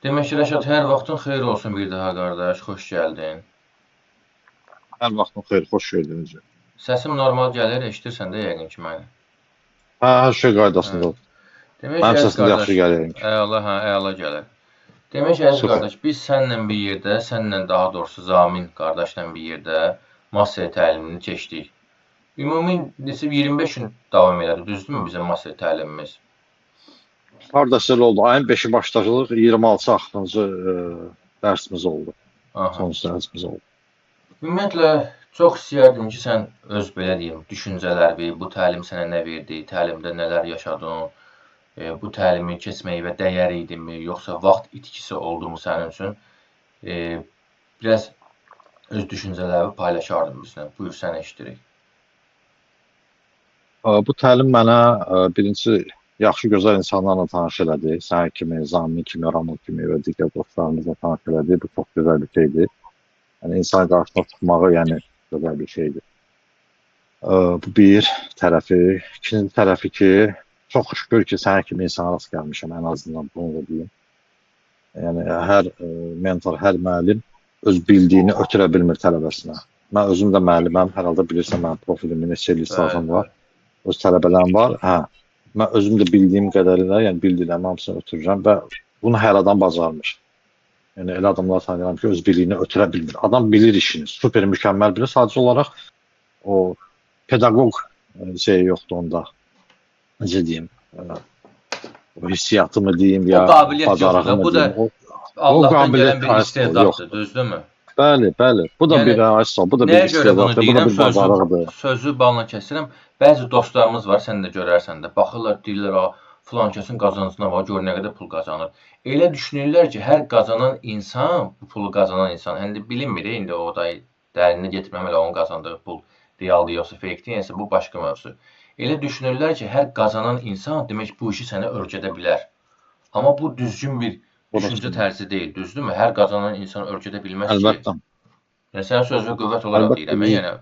Demək ki, Rəşad, hər vaxtın xeyir olsun bir daha qardaş, xoş gəldin. Hər vaxtın xeyir, xoş gördünüz. Səsim normal gəlir, eşidirsən də yəqin ki məni. Hə, hər şey Hə. qaydasındadır. Demək ki, Mənim əziz səsim də qardaş, yaxşı gəlir. əla, hə, əla gəlir. Demək ki, əziz Super. qardaş, biz səninlə bir yerdə, səninlə daha doğrusu Zamin qardaşla bir yerdə master təlimini keçdik. Ümumi 25 gün davam elədi, düzdürmü bizim master təlimimiz? Qardaşlar oldu. Ayın 5-i başladıq, 26 axırıncı dərsimiz oldu. Aha. Sonuncu dərsimiz oldu. Ümumiyyətlə, çox istəyərdim ki, sən öz belə deyim, düşüncələri, bu təlim sənə nə verdi, təlimdə nələr yaşadın, bu təlimi keçməyinə dəyər idimi, yoxsa vaxt itkisi oldumu sənin üçün? Biraz öz düşüncələrini paylaşardın bizlə. Buyur, səni eşidirik. Bu təlim mənə birinci yaxşı gözəl insanlarla tanış elədi. Sən kimi, Zamin kimi, Ramon kimi və digər dostlarımızla tanış elədi. Bu çox gözəl bir şeydir. Yəni insan qarşısına çıxmağı, yəni gözəl bir şeydir. Bu bir tərəfi. İkinci tərəfi ki, çox şükür ki, sənin kimi insana rast gəlmişəm, ən azından bunu da deyim. Yəni hər mentor, hər müəllim öz bildiyini ötürə bilmir tələbəsinə. Mən özüm də müəlliməm, hər halda bilirsən mənim profilimin neçə il stajım var. Öz tələbələrim var. Hə. Mən özüm də bildiyim qədərilə, yəni bildiklərimin hamısını ötürürəm və bunu hər adam bacarmır. Yəni elə adamlar tanıyıram ki, öz biliyini ötürə bilmir. Adam bilir işini, super mükəmməl bilir, sadəcə olaraq o pedaqoq şey yoxdur onda. Necə deyim? O hissiyatı mı deyim ya, o qabiliyyət bacarığı yoxdur. mı Bu deyim? da Allahdan gələn bir istedaddır, düzdürmü? Bəli, bəli. Bu da bir aysa, bu da bir istedaddır, bu da bir bacarıqdır. Sözü balla kəsirəm. Bəzi dostlarımız var, sən də görərsən də. Baxırlar, deyirlər, filan kəsin qazancına var, gör nə qədər pul qazanır. Elə düşünürlər ki, hər qazanan insan, bu pulu qazanan insan, indi bilinmir, indi o da dərinə getməmələ onun qazandığı pul realdır yoxsa fake-dir, yəni bu başqa mövzu. Elə düşünürlər ki, hər qazanan insan demək bu işi sənə öyrədə bilər. Amma bu düzgün bir düşüncə tərzi deyil, düzdürmü? Hər qazanan insan öyrədə bilməz ki. Əlbəttə. Yəni sənin sözünə qüvvət olaraq deyirəm, yəni.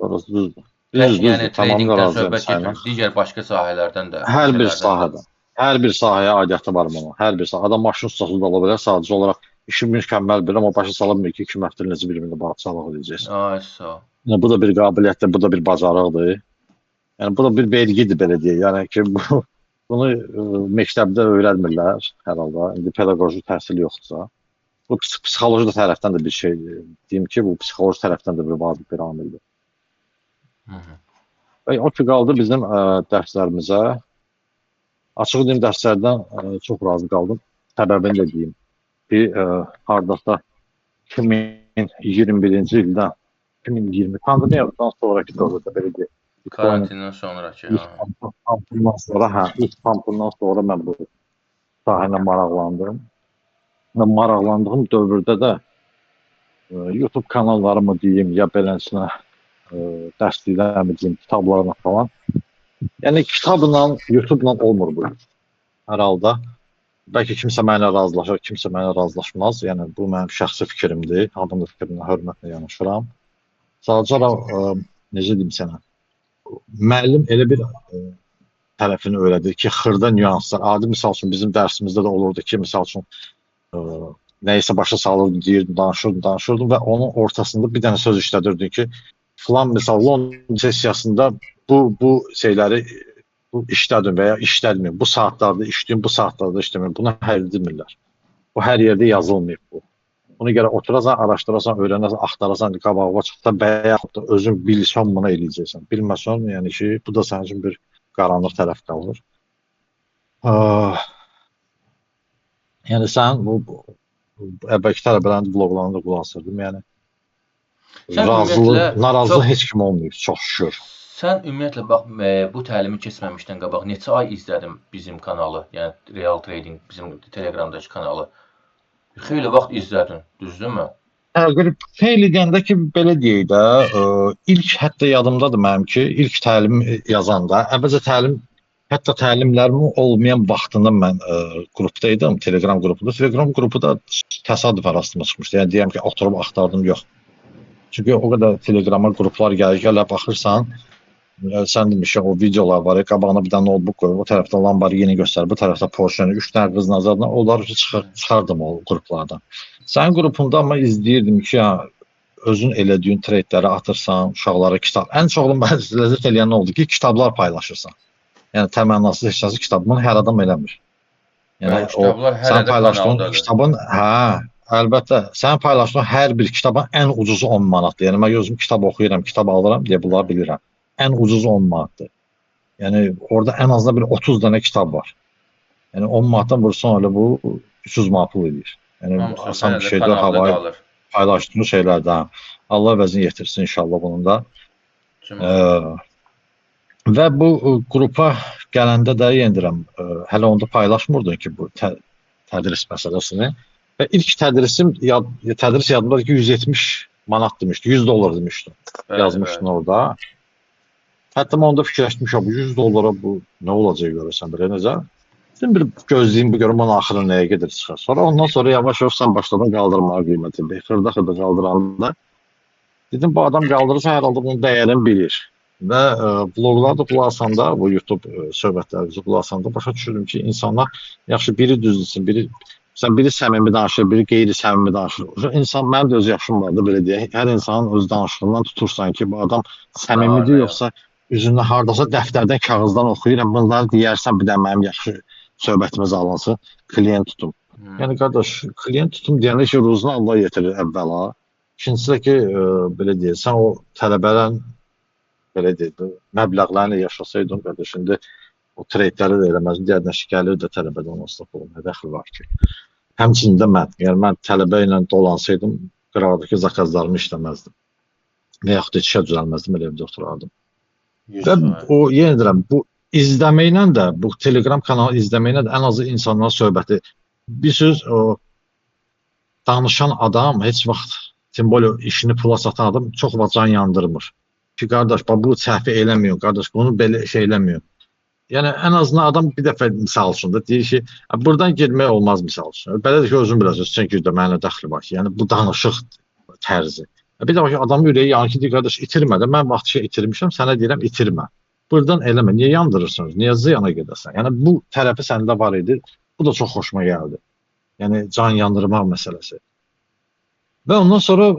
Orası düzdür. Yəni tradingdən söhbət getir, digər başqa sahələrdən də. Hər bir sahədən. Hər bir sahəyə aidiyyəti var bunun. Hər bir sahə. Adam maşın ustası da ola bilər, sadəcə olaraq işi mükəmməl bilir, amma başa sala bilmir ki, 2 həftə necə bir-birinə bağçalıq edəcəksən. Ay sağ ol. Yəni bu da bir qabiliyyətdir, bu da bir bacarıqdır. Yəni bu da bir vergidir belə deyək. Yəni ki, bunu məktəbdə öyrətmirlər hər halda. İndi pedaqoji təhsil yoxdursa. Bu psixoloji tərəfdən də bir şey deyim ki, bu psixoloji tərəfdən də bir vacib bir amildir. Və o ki qaldı bizim dərslərimizə. Açıq deyim, dərslərdən çox razı qaldım. Səbəbini də deyim ki, hardasa 2021-ci ildən 2020 pandemiyadan sonraki dövrdə belə deyək. Karantindən sonraki. İlk kampından sonra mən bu sahəyə maraqlandım. Və maraqlandığım dövrdə də YouTube kanallarımı deyim, ya beləsinə dərsliklərimi deyim, kitablarına falan. Yəni kitabla, YouTube-la olmur bu. Hər halda. Bəlkə kimsə mənimlə razılaşır, kimsə mənimlə razılaşmaz. Yəni bu mənim şəxsi fikrimdir. Hamının fikrinə hörmətlə yanaşıram. Sadəcə necə deyim sənə? Müəllim elə bir tərəfini öyrədir ki, xırda nüanslar. Adi misal üçün bizim dərsimizdə də olurdu ki, misal üçün nəyisə başa salırdı, deyirdi, danışırdı və onun ortasında bir dənə söz işlədirdi ki, filan misal London sessiyasında bu şeyləri bu işlədim və ya işlətmir. Bu saatlarda işləyim, bu saatlarda işləmir. Bunu həll edilmirlər. Bu hər yerdə yazılmayıb bu. Bunu gərək oturasan, araşdırasan, öyrənəsən, axtarasan, qabağına çıxsa və yaxud da özün bilsən bunu eləyəcəksən. Bilməsən, yəni ki, bu da sənin üçün bir qaranlıq tərəf qalır. Yəni sən bu əvvəlki tələbələrin bloqlarını da qulaq asırdım. Yəni razılıq, narazılıq heç kim olmayıb, çox şükür. Sən ümumiyyətlə bax bu təlimi keçməmişdən qabaq neçə ay izlədim bizim kanalı, yəni Real Trading bizim Telegramdakı kanalı. Xeyli vaxt izlədin, düzdürmü? Xeyli deyəndə ki, belə deyək də, ilk hətta yadımdadır mənim ki, ilk təlim yazanda, əvvəlcə hətta təlimlərimin olmayan vaxtında mən qrupdaydım, Telegram qrupunda. Telegram qrupu da təsadüfən rastıma çıxmışdı. Yəni deyəm ki, oturub axtardım, yox. Çünki o qədər Telegrama qruplar gəlir, baxırsan, sən demişsən o videolar var, qabağına bir dənə notebook qoyub, o tərəfdə Lamborghini göstərir, bu tərəfdə Porsche-ni, 3 dənə qızın azadına, onları çıxardım o qruplardan. Sənin qrupunda amma izləyirdim ki, ya, özün elədiyin treytləri atırsan, uşaqlara kitab. Ən çox mənə ləzzət eləyən nə oldu ki, kitablar paylaşırsan. Yəni təmənnasız heç kəs kitabını hər adam eləmir. Yəni o kitablar hələ sən də paylaşdığın kanaldadır. kitabın, əlbəttə, sən paylaşdığın hər bir kitabın ən ucuzu 10 manatdır. Yəni mən özüm kitab oxuyuram, kitab alıram deyə bunları bilirəm. Ən ucuz 10 manatdır. Yəni orada ən azından bir 30 dənə kitab var. Yəni 10 manatdan vursan elə bu 300 manat pul edir. Yəni asan bir şeydir, havayı paylaşdığın şeylərdən. Allah vəzin yetirsin inşallah bunun da. Və bu qrupa gələndə də yendirəm, hələ onda paylaşmırdın ki, bu tədris məsələsini. Və ilk tədris yadımdadır ki, 170 manat demişdi, 100 dollar demişdim. Yazmışdın orada. Hətta mən onda fikirləşmişəm, bu 100 dollara bu nə olacaq görürsən belə necə? Şimdi bir gözləyim, bir görüm onun axırı nəyə gedir çıxar. Sonra ondan sonra yavaş-yavaş sən başladın qaldırmağa qiymətini. Xırda-xırda qaldıranda dedim, bu adam qaldırırsa hər halda bunun dəyərini bilir. Və vloqlarda qulasanda, bu YouTube söhbətlərimizi qulasanda başa düşürdüm ki, insanlar yaxşı biri düzdürsün, biri səmimi danışır, biri qeyri-səmimi danışır. İnsan, mənim də öz yaşım vardı, belə deyək. Hər insanın öz danışığından tutursan ki, bu adam səmimidir, yoxsa üzündə hardasa dəftərdən, kağızdan oxuyuram. Bunları deyərsən, bir də mənim yaxşı söhbətimiz alınsın, klient tutum. Yəni, qardaş, klient tutum deyəndə ki, ruzunu Allah yetirir əvvəla. İkincisi də ki, belə deyək, sən o tələbədən, belə deyək, məbləğlərlə yaşasaydın, qardaş, indi o treytləri də eləməzdin, deyədən ki, gəlir də tələbədən olmasına falan, nə dəxli var ki. Həmçinin də mən tələbə ilə dolansaydım, qıradakı zakazlarımı işləməzdim. Və yaxud da işə düzəlməzdim, elə evdə oturardım. Və o, yenə deyirəm, bu izləməklə də, bu Telegram kanalı izləməklə də ən azı insanların söhbəti. Bir söz, o danışan adam heç vaxt, simbolyo işini pula satan adam çox vaxt can yandırmır. Ki, qardaş, bu səhvi eləmiyor, qardaş, bunu belə şey eləmiyor. Yəni, ən azından adam bir dəfə misal üçün də deyir ki, buradan girmək olmaz misal üçün. Belədir ki, özün biləcək, sən girdə mənə dəxli var ki, yəni bu danışıq tərzi. Bir də ki, adamın ürəyi yanır ki, deyir, qardaş, itirmə də, mən vaxt şey itirmişəm, sənə deyirəm, itirmə. Buradan eləmə, niyə yandırırsınız, niyə ziyana gedəsən? Yəni, bu tərəfi səndə var idi, bu da çox xoşuma gəldi. Yəni, can yandırmaq məsələsi. Və ondan sonra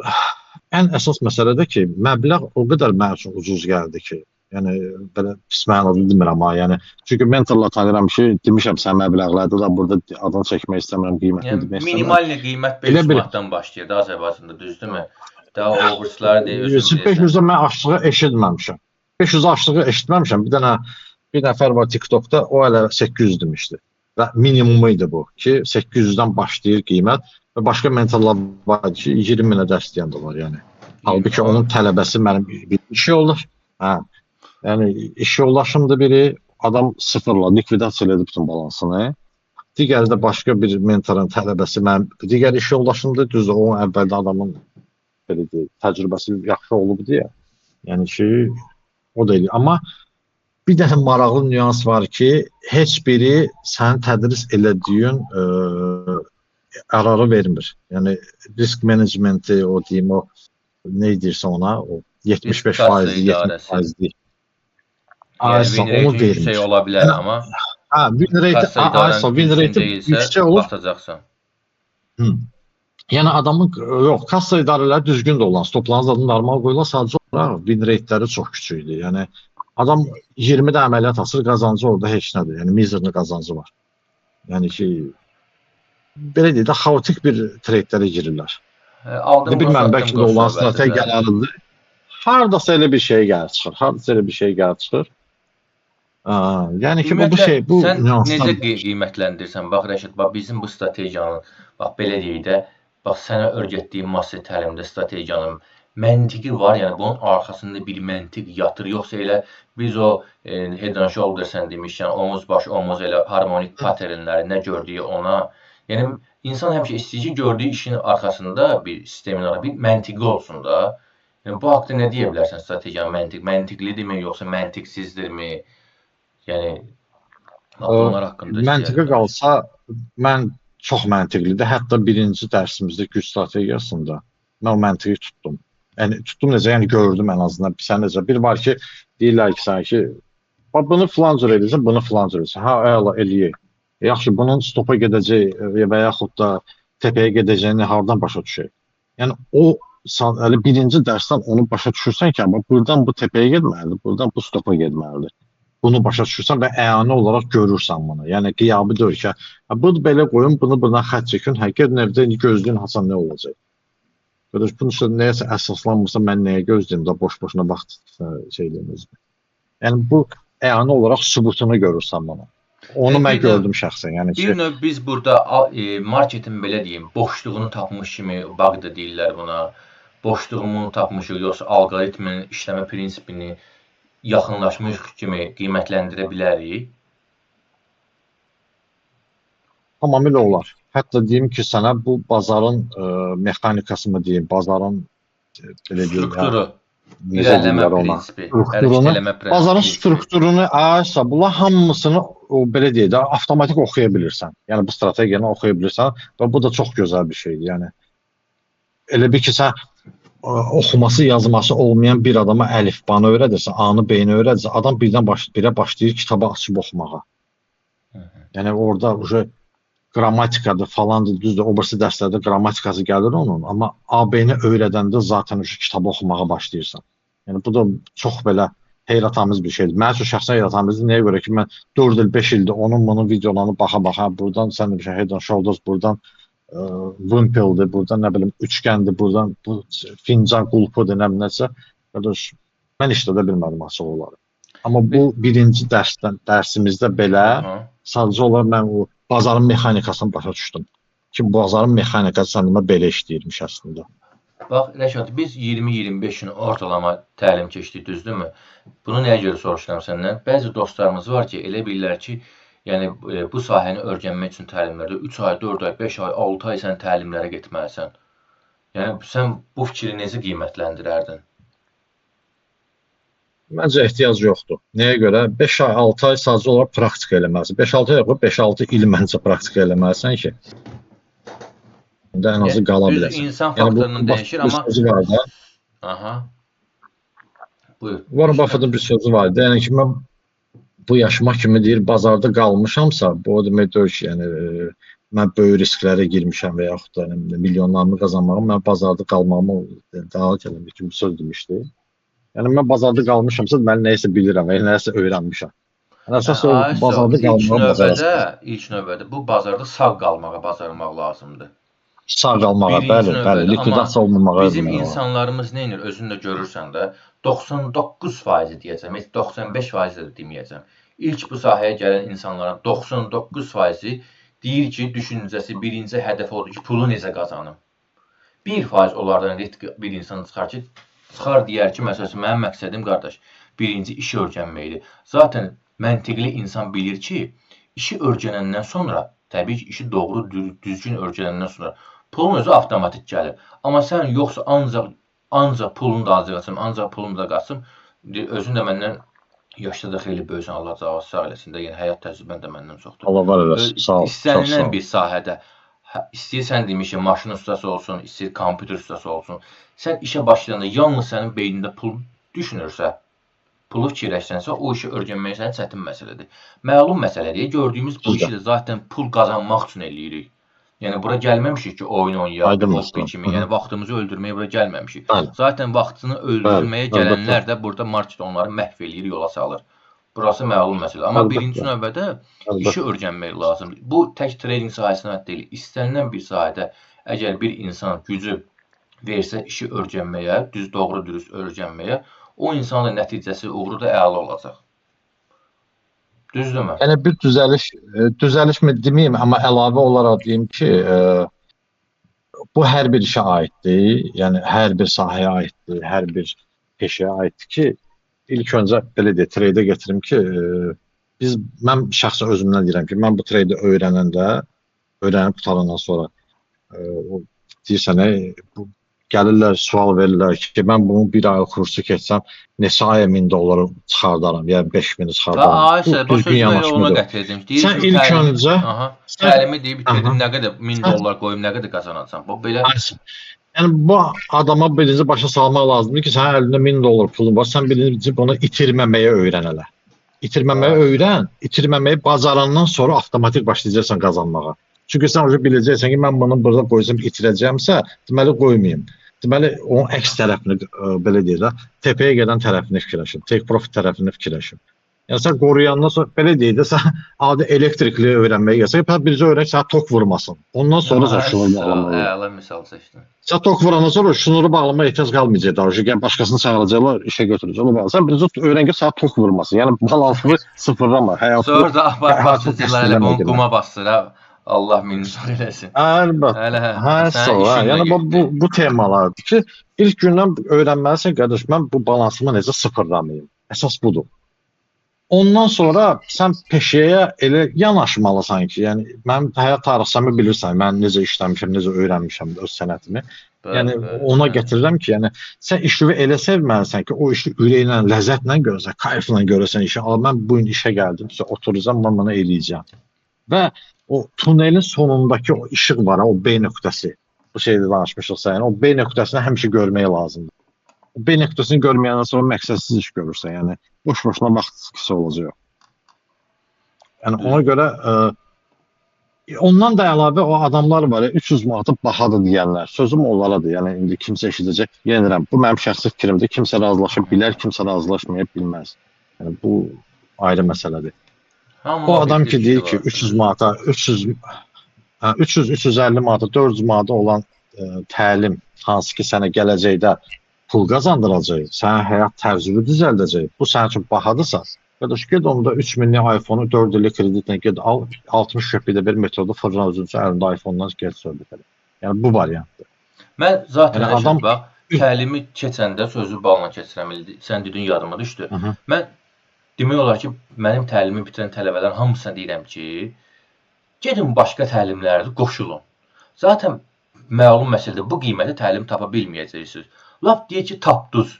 ən əsas məsələ də ki, məbləğ o qədər mənim üçün ucuz gəldi ki, yəni, belə pis mənalı demirəm amma, yəni, çünki mentorla tanıyıram ki, demişəm sən məbləğlərdə də burada adını çəkmək istəmirəm, qiymətini demək istəmirəm. Minimal qiymət 500 manatdan başlayır Azərbaycanda, düzdürmü? Daha o bursları deyil, özün bilirsən. 500-də mən açlığı eşitməmişəm. 500 açlığı eşitməmişəm. Bir nəfər var TikTokda, o hələ 800 demişdi. Və minimumu idi bu ki, 800-dən başlayır qiymət və başqa mentorlar var ki, 20 minə dərs deyən də var, yəni. Halbuki onun tələbəsi mənim bir işi olur. Hə. Yəni, iş yoldaşımdır biri, adam sıfırla, likvidasiya elədi bütün balansını. Digəri də başqa bir mentorun tələbəsi, digər iş yoldaşımdır, düzdür, o əvvəldə adamın təcrübəsi yaxşı olub deyə. Yəni ki, o da eləyir. Amma bir dənə maraqlı nüans var ki, heç biri sənin tədris elədiyin ərarı vermir. Yəni, risk menecmenti, o deyim, o nə deyirsən ona, o 75%, 70%. Yəni, win rate yüksək ola bilər, amma kassa idarən yüksək olub, batacaqsan. Yəni, adamın, yox, kassa idarələri düzgün də olan, stoplarınız adını normal qoyular, sadəcə olaraq win rateləri çox küçükdür. Yəni, adam 20-də əməliyyat asır, qazancı orada heç nədir. Yəni, mizerli qazancı var. Yəni ki, belə deyək də, xaotik bir treytlərə girirlər. Aldım, bilməm, bəlkə də olan strategiyalarıdır. Hardasa elə bir şey gəlir çıxır. Yəni ki, bu şey, bu sən nüanslar. Necə qiymətləndirsən? Bax, Rəşid, bizim bu strategiyanın, bax, belə deyək də, bax, sənə öyrətdiyim master təlimdə strategiyanın məntiqi var, yəni bunun arxasında bir məntiq yatır, yoxsa elə biz o head and shoulder sən demişsən, omuz baş, omuz elə harmonik paternləri nə gördüyü ona, yəni insan həmişə istəyir ki, gördüyü işin arxasında bir sistemin arasında bir məntiqi olsun da. Yəni, bu haqda nə deyə bilərsən strategiyanın məntiqlidirmi, yoxsa məntiqsizdirmi? Yəni, bunlar haqqında məntiqə qalsa, mən çox məntiqlidir. Hətta birinci dərsimizdə güc strategiyasında mən o məntiqi tutdum. Yəni, tutdum necə, yəni gördüm ən azından. Sən necə, bir var ki, Deyirlər ki, sanki bax, bunu filan cür edirsən, bunu filan cür edirsən. Ha, əla eləyək. Yaxşı, bunun stopa gedəcək və yaxud da təpəyə gedəcəyini hardan başa düşək? Yəni o elə birinci dərsdən onu başa düşürsən ki, amma buradan bu təpəyə getməlidir, buradan bu stopa getməlidir. Bunu başa düşürsən və əyani olaraq görürsən bunu. Yəni qiyabi deyil ki, bunu belə qoyun, bunu buradan xətt çəkin, həqiqət evdə gözləyin hasan nə olacaq? Qardaş, bunun üstə nəyəsə əsaslanmırsa mən nəyə gözləyim də boş-boşuna vaxt şey edəmiz. Yəni bu əyani olaraq sübutunu görürsən bunu. Onu mən gördüm şəxsən. Yəni bir növ biz burada marketin belə deyim, boşluğunu tapmış kimi bağda deyirlər buna. Boşluğunu tapmışıq, yoxsa alqoritmin işləmə prinsipini yaxınlaşmış kimi qiymətləndirə bilərik. Tamamilə olar. Hətta deyim ki, sənə bu bazarın mexanikası mı deyim, bazarın belə strukturu, irəliləmə prinsipi, bazarın strukturunu ayırsa, bunlar hamısını belə deyək də avtomatik oxuya bilirsən. Yəni bu strategiyanı oxuya bilirsən və bu da çox gözəl bir şeydir. Yəni elə bir ki, sən oxuması, yazması olmayan bir adama əlifbanı öyrədirsən, A-nı, B-ni öyrədirsən, adam birə başlayır kitabı açıb oxumağa. Yəni orada qrammatikadır falandır, düzdür, o birisi dərslərdə qrammatikası gəlir onun, amma A-B-ni öyrədəndə zaten kitabı oxumağa başlayırsan. Yəni bu da çox belə heyrətamiz bir şeydir. Mənim üçün şəxsən heyrətamiz. Nəyə görə ki, mən 4 il, 5 ildir onun videolarını baxa-baxa, buradan sən bir şey Head and Shoulders, buradan Wimpel'dir, buradan nə bilim üçgəndir, buradan bu fincan qulpudur, nə bilim nəsə. Qardaş, mən işlədə bilmədim açıq olaraq. Amma bu birinci dərsimizdə belə sadəcə olaraq mən o bazarın mexanikasını başa düşdüm. Ki, bazarın mexanikası səndə belə işləyirmiş əslində. Bax, Rəşad, biz 20-25 gün ortalama təlim keçdik, düzdürmü? Bunu nəyə görə soruşuram səndən? Bəzi dostlarımız var ki, elə bilirlər ki, yəni bu sahəni öyrənmək üçün təlimlərdə 3 ay, 4 ay, 5 ay, 6 ay sən təlimlərə getməlisən. Yəni sən bu fikri necə qiymətləndirərdin? Məncə ehtiyac yoxdur. Nəyə görə? 5 ay, 6 ay sadəcə olaraq praktika eləməlisən. 5-6 ay yox, 5-6 il məncə praktika eləməlisən ki, ən azı qala biləsən. Düz insan faktorundan dəyişir, amma... Aha. Buyur. Warren Buffett'ın bir sözü var. Yəni ki, mən bu yaşıma kimi deyir, bazarda qalmışamsa, bu o demək deyil ki, yəni mən böyük risklərə girmişəm və yaxud da milyonlarımı qazanmağım, mən bazarda qalmağımı daha gələm ki, bir söz demişdi. Yəni mən bazarda qalmışamsa, mən nəyisə bilirəm və nəyisə öyrənmişəm. Əsas o bazarda qalmağa bacarırsan. İlk növbədə bu bazarda sağ qalmağa bacarmaq lazımdır. Sağ qalmağa, bəli, likvidasiya olmamağa. Bizim insanlarımız nə edir? Özün də görürsən də 99% deyəcəm, heç 95% də deməyəcəm. İlk bu sahəyə gələn insanların 99%-i deyir ki, düşüncəsi birinci hədəf odur ki, pulu necə qazanım. 1% onlardan bir insan çıxar ki, deyər ki, məsələn, mənim məqsədim qardaş, birinci işi öyrənməkdir. Zaten məntiqli insan bilir ki, işi öyrənəndən sonra, təbii ki, işi doğru, düzgün öyrənəndən sonra pulun özü avtomatik gəlir. Amma sən yoxsa ancaq pulunu da alacaqsın, ancaq pulunu da qaçım. Özün də məndən yaşda da xeyli böyüsən, Allah cavab sağ eləsin də, yəni həyat təcrübən də məndən çoxdur. Allah var eləsin, sağ ol. İstənilən bir sahədə, istəyirsən demişim, maşın ustası olsun, istəyir kompüter ustası olsun, sən işə başlayanda yalnız sənin beynində pul düşünürsə, pulu fikirləşsənsə, o işi öyrənmək sənin çətin məsələdir. Məlum məsələdir, gördüyümüz bu işi də zaten pul qazanmaq üçün eləyirik. Yəni, bura gəlməmişik ki, oyun oynayaq, hobbi kimi, yəni vaxtımızı öldürməyə bura gəlməmişik. Zaten vaxtını öldürməyə gələnlər də burada market onları məhv eləyir, yola salır. Burası məlum məsələ. Amma birinci növbədə işi öyrənmək lazımdır. Bu, tək trading sahəsində deyil, istənilən bir sahədə əgər bir insan gücü versə işi öyrənməyə, doğru dürüst öyrənməyə, o insanın nəticəsi uğuru da əla olacaq. Düzdürmü? Yəni bir düzəliş mi deməyim, amma əlavə olaraq deyim ki, bu hər bir işə aiddir, yəni hər bir sahəyə aiddir, hər bir peşəyə aiddir ki, ilk öncə belə deyək, treydə gətirim ki, mən şəxsən özümdən deyirəm ki, mən bu treydə öyrənib qutarandan sonra deyirsən, gəlirlər, sual verirlər ki, mən bunun bir ay kursu keçsəm, neçə aya $1000 çıxardaram, yəni 5000 çıxardaram. Və Ayşə, bu sözü mən ona qətirdim. Sən ilk öncə... Təlimi deyib bitirdim, nə qədər $1000 qoyum, nə qədər qazanacam. Bu belə... Yəni bu adama birinci başa salmaq lazımdır ki, sənin əlində $1000 pulun var, sən birinci bunu itirməməyə öyrən elə. İtirməməyi Vay. öyrən, itirməməyi bacarandan sonra avtomatik başlayacaqsan qazanmağa. Çünki sən уже biləcəksən ki, mən bunu burada qoysam itirəcəmsə, deməli qoymayım. Deməli onun əks tərəfini belə deyək də, təpəyə gedən tərəfini fikirləşim, take profit tərəfini fikirləşim. Yəni sən qoruyandan sonra belə deyək də, sən adi elektrikli öyrənməyə gəlsən, bircə öyrən sənə tok vurmasın. Ondan sonra sən şunuru Maşallah, bağlamalı. əla misal seçdin. Sən tok vurandan sonra şunuru bağlamaya ehtiyac qalmayacaq daha. Yəni başqasını çağıracaqlar, işə götürəcəklər. Sən birinci öyrən ki, sənə tok vurmasın. Yəni balansını sıfırlama, həyatı Sonra da baxsızlar elə bunu eləmə. quma basır ha. Allah minnət eləsin. Əlbəttə. Hələ Hər sən sonra, işinlə yəni getdin. bu temalardır ki, ilk gündən öyrənməlisən qardaş, mən bu balansımı necə sıfırlamayım. Əsas budur. Ondan sonra sən peşəyə elə yanaşmalısan ki, yəni mənim həyat tarixçamı bilirsən, mən necə işləmişəm, necə öyrənmişəm öz sənətimi. Yəni ona gətirirəm ki, yəni sən işi elə sevməlisən ki, o işi ürəklə, ləzzətlə görəsən, kayfla görəsən işi. Mən bu gün işə gəldim, oturacağam, mən bunu eləyəcəm. Və o tunelin sonundakı o işıq var, o B nöqtəsi. Bu şeydə danışmışıqsa, yəni o B nöqtəsini həmişə görmək lazımdır. O B nöqtəsini görməyəndən sonra məqsədsiz iş görürsən, yəni boş-boşuna vaxt itkisi olacaq. Yəni ona görə ondan da əlavə o adamlar var, 300 manatı bahadır deyənlər. Sözüm onlaradır. Yəni indi kimsə eşidəcək. Yenirəm, bu mənim şəxsi fikrimdir. Kimsə razılaşa bilər, kimsə razılaşmaya bilməz. Yəni bu ayrı məsələdir. O adam ki deyir ki 300 manata, 300-350 manata, 400 manata olan təlim hansı ki sənə gələcəkdə pul qazandıracaq, sənin həyat tərzini düzəldəcək. Bu sənin üçün bahadırsa, qardaş get onda 3 minlik iPhone-u 4 illik kreditlə get al, 60 köpəkdə bir metroda fırlan özünüzü əlində iPhone-dan get söhbət elə. Yəni bu variantdır. Mən zaten Yəni adam bax, təlimi keçəndə sözü balla keçirəm. Sən dedin yadıma düşdü. Mən demək olar ki, mənim təlimi bitirən tələbələrin hamısına deyirəm ki, gedin başqa təlimlərdə qoşulun. Zaten məlum məsələdir, bu qiymətə təlim tapa bilməyəcəksiniz. Lap deyək ki, tapdınız.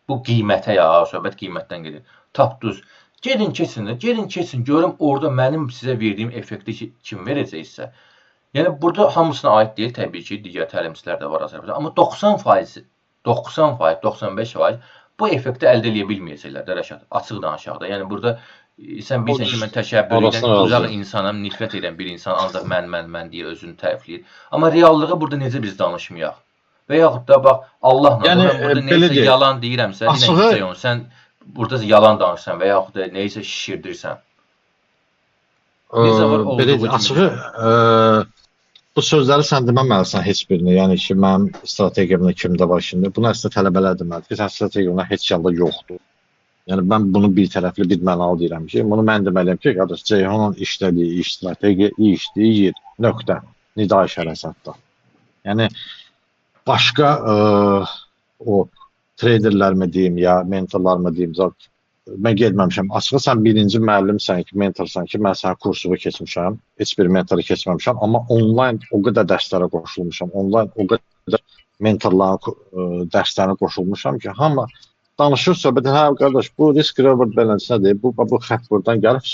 Bu qiymətə ya, söhbət qiymətdən gedir. Tapdınız. Gedin keçin, görüm orada mənim sizə verdiyim effekti kim verəcəksə. Yəni burada hamısına aid deyil təbii ki, digər təlimçilər də var Azərbaycanda, amma 90%, 95% bu effekti əldə edə bilməyəcəklər də Rəşad. Açıq danışaq da. Yəni burada sən bilirsən ki, mən təşəbbür edən, uzaq insanam, nifrət edən bir insan ancaq mən deyə özünü tərifləyir. Amma reallığı burada necə biz danışmayaq? Və yaxud da bax Allahla yəni, mən burada nəyisə yalan deyirəmsə, sən burada yalan danışırsan və yaxud da nəyisə şişirdirsən. Belə açığı bu sözləri sən deməməlisən heç birini. Yəni ki, mənim strategiyamda kimdə var şimdi? Bunu əslində tələbələr deməlidir ki, sənin strategiyanda heç yanda yoxdur. Yəni mən bunu bir tərəfli, bir mənalı deyirəm ki, bunu mən deməliyəm ki, qardaş Ceyhunun işlədiyi iş strategiya işləyir. Nöqtə. Nida işarəsi hətta. Yəni başqa o traderlərmi deyim ya, mentorlarmı deyim, mən getməmişəm. Açığı sən birinci müəllimsən ki, mentorsan ki, mən sənin kursunu keçmişəm. Heç bir mentoru keçməmişəm, amma onlayn o qədər dərslərə qoşulmuşam. Onlayn o qədər mentorların dərslərinə qoşulmuşam ki, hamı danışır söhbət. Hə qardaş, bu risk reward balance'dir. Bu xətt buradan gəlib.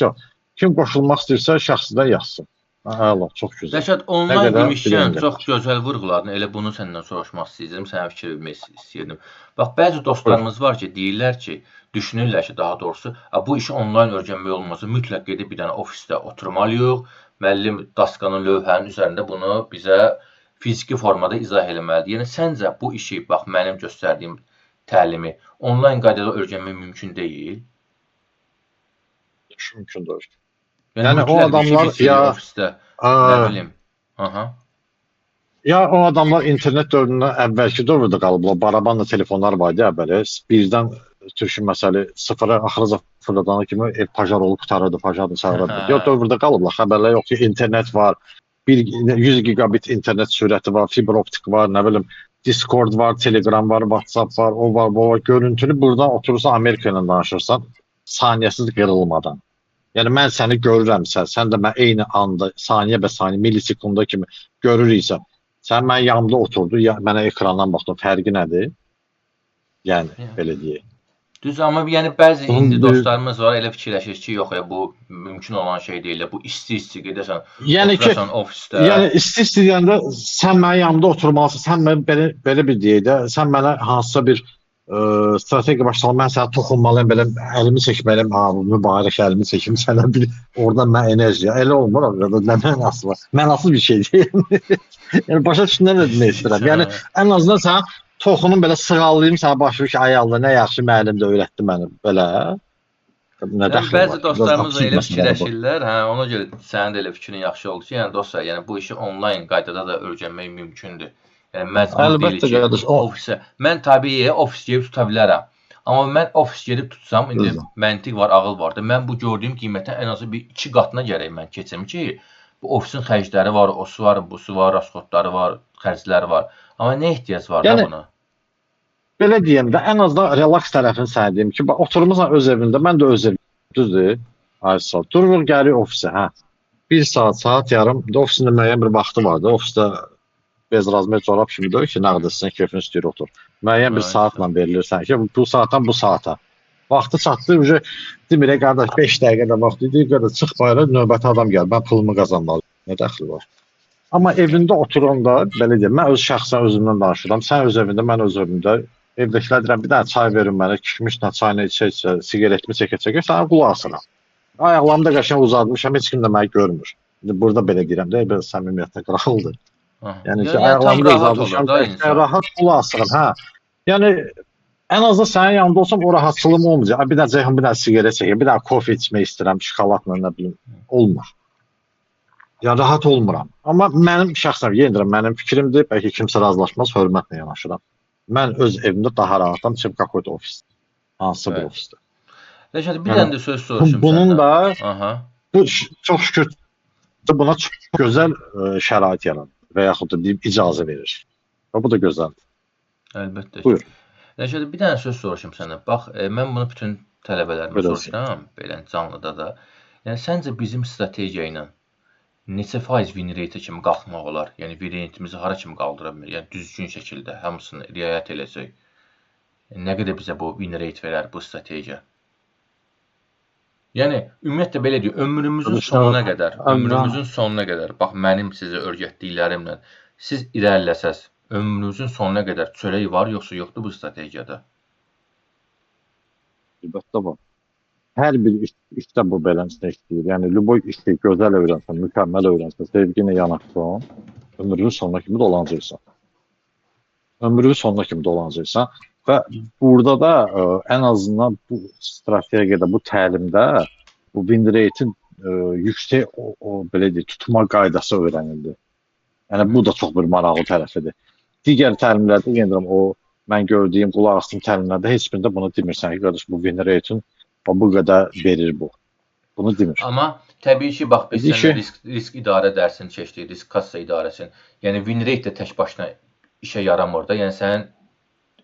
Kim qoşulmaq istəyirsə şəxsidən yazsın. Əla, çox gözəl. Rəşad, onlayn demişkən çox gözəl vurğuladın. Elə bunu səndən soruşmaq istəyirdim, sənin fikrini bilmək istəyirdim. Bax, bəzi dostlarımız var ki, deyirlər ki, düşünürlər ki, daha doğrusu, bu işi onlayn öyrənmək olmasa mütləq gedib bir dənə ofisdə oturmalıyıq. Müəllim daskanın, lövhənin üzərində bunu bizə fiziki formada izah eləməlidir. Yəni səncə bu işi, bax mənim göstərdiyim təlimi onlayn qaydada öyrənmək mümkün deyil? Mümkün deyil. Yəni o adamlar ya ofisdə, nə bilim. Ya o adamlar internet dövründən əvvəlki dövrdə qalıblar. Barabanla telefonlar var idi əvvəli. Birdən Türkün məsələ sıfıra axıraca fırladana kimi pajar olub qutarırdı, pajarını çağırırdı. Ya dövrdə qalıblar. Xəbərlər yox ki, internet var. 100 gigabit internet sürəti var, fibr optik var, nə bilim, Discord var, Telegram var, WhatsApp var, o var, bu var. Görüntülü buradan oturursan Amerika ilə danışırsan, saniyəsiz qırılmadan. Yəni mən səni görürəmsə, sən də mən eyni anda, saniyə bə saniyə, millisekunda kimi görürüksə, sən mənim yanımda oturdu, ya mənə ekrandan baxdın, fərqi nədir? Yəni belə deyək. Düz, amma yəni bəzi Bunun indi bir dostlarımız var, elə fikirləşir ki, yox ya bu mümkün olan şey deyil. Bu isti-isti gedəsən, yəni ki, oturasan ofisdə. yəni isti-isti deyəndə sən mənim yanımda oturmalısan. Sən mənə belə bir deyək də, sən mənə hansısa bir strategiya başlamaq, mən sənə toxunmalıyam, belə əlimi çəkməliyəm, ha, bu mübarək əlimi çəkim sənə bir oradan mən enerji. Elə olmur orada. Nə mənası var? Mənasız bir şey deyil. Yəni başa düşdün nə demək istəyirəm? Yəni ən azından sən toxunum belə sığallayım sənə başlayır ki, ay Allah, nə yaxşı müəllim də öyrətdi mənə belə. Nə Yəni dəxli bəzi var? Biraz dostlarımız da absurd elə məsələdir bu. fikirləşirlər, hə, ona görə sənin də elə fikrin yaxşı oldu ki, yəni dostlar, yəni bu işi onlayn qaydada da öyrənmək mümkündür. Yəni məcbur deyil Əlbəttə ki, qardaş, ofisə. Mən təbii ofis gedib tuta bilərəm. Amma mən ofis gedib tutsam, indi düzdür. məntiq var, ağıl var da. Mən bu gördüyüm qiymətə ən azı bir 2 qatına gərək mən keçim ki, bu ofisin xərcləri var, osu var, busu var, rasxodları var, xərcləri var. Amma nə ehtiyac var da Yəni buna? belə deyim də, ən azından relaks tərəfini sənə deyim ki, bax oturmusan öz evində, mən də öz evimdə, düzdür? Aysa, durur gəlir ofisə, hə. 1 saat, saat yarım, ofisin də müəyyən bir vaxtı vardı. Ofisdə bez razmer corab kimi deyil ki, nə qədər sizin keyfiniz istəyir otur. Müəyyən bir Aysa. saatla verilirsən ki, bu saatdan bu saata. Vaxtı çatdı, uje demir qardaş 5 dəqiqədə vaxt idi, qardaş çıx bayıra, növbəti adam gəlir. Mən pulumu qazanmalıyam. Nə dəxli var? Amma evində oturanda belə deyim, mən öz şəxsən özümdən danışıram. Sən öz evində, mən öz evimdə. Evdəkilər deyirəm, bir dənə çay verin mənə, kişmişlə çayını içə-içə, siqaretimi çəkə-çəkə, sənə qulaq asıram. Ayaqlarımı da qəşəng uzatmışam, heç kim də məni görmür. İndi burada belə deyirəm də, belə səmimiyyətlə qırıldı. Yəni ki, Yəni tam ayaqlarımı da rahat olur uzatmışam, da qəşəng insan. rahat qulaq asıram, hə. Yəni ən azından sənin yanında olsam o rahatçılığım olmayacaq. Bir dənə ceyhun, bir dənə siqaret çəkəm, bir dənə kofe içmək istəyirəm, şokoladla nə bilim. Olmur. Ya rahat olmuram. Amma mənim şəxsən yenə deyirəm, mənim fikrimdir, bəlkə kimsə razılaşmaz, hörmətlə yanaşıram. Mən öz evimdə daha rahatam, çim какой-то ofisdə. Hansısa bir Bəli. ofisdə. Rəşad, bir Yəni dənə də söz soruşum bunun səndən. da Aha. bu çox şükür buna çox gözəl şərait yaradır və yaxud da deyim icazə verir. Və bu da gözəldir. Əlbəttə ki. Buyur. Rəşad, bir dənə söz soruşum səndən. Bax, mən bunu bütün tələbələrimə Buyur. soruşuram, belə canlıda da. Yəni səncə bizim strategiya ilə neçə faiz win rate kimi qalxmaq olar? Yəni win rate'imizi hara kimi qaldıra bilərik? Yəni düzgün şəkildə hamısını riayət eləsək. Nə qədər bizə bu win rate verər bu strategiya? Yəni ümumiyyətlə belə deyək, ömrümüzün sonuna qədər, bax mənim sizə öyrətdiklərimlə siz irəliləsəz, ömrünüzün sonuna qədər çörək var yoxsa yoxdur bu strategiyada? Əlbəttə var. Hər bir işdə bu beləncə işləyir. Yəni lüboy işi gözəl öyrənsən, mükəmməl öyrənsən, sevgi ilə yanaşsan, ömrünün sonuna kimi dolanacaqsan. Ömrünün sonuna kimi dolanacaqsan və burada da ən azından bu strategiyada, bu təlimdə bu win rate-in yüksək belə deyək, tutma qaydası öyrənildi. Yəni bu da çox bir maraqlı tərəfidir. Digər təlimlərdə yenə deyirəm, o mən gördüyüm, qulaq asdığım təlimlərdə heç birində bunu demirsən ki, qardaş bu win rate-in bu qədər verir bu. Bunu demir. Amma təbii ki, bax biz Dedi səninlə ki, risk idarə dərsini keçdik, risk kassa idarəsini. Yəni win rate də tək başına işə yaramır da. Yəni sənin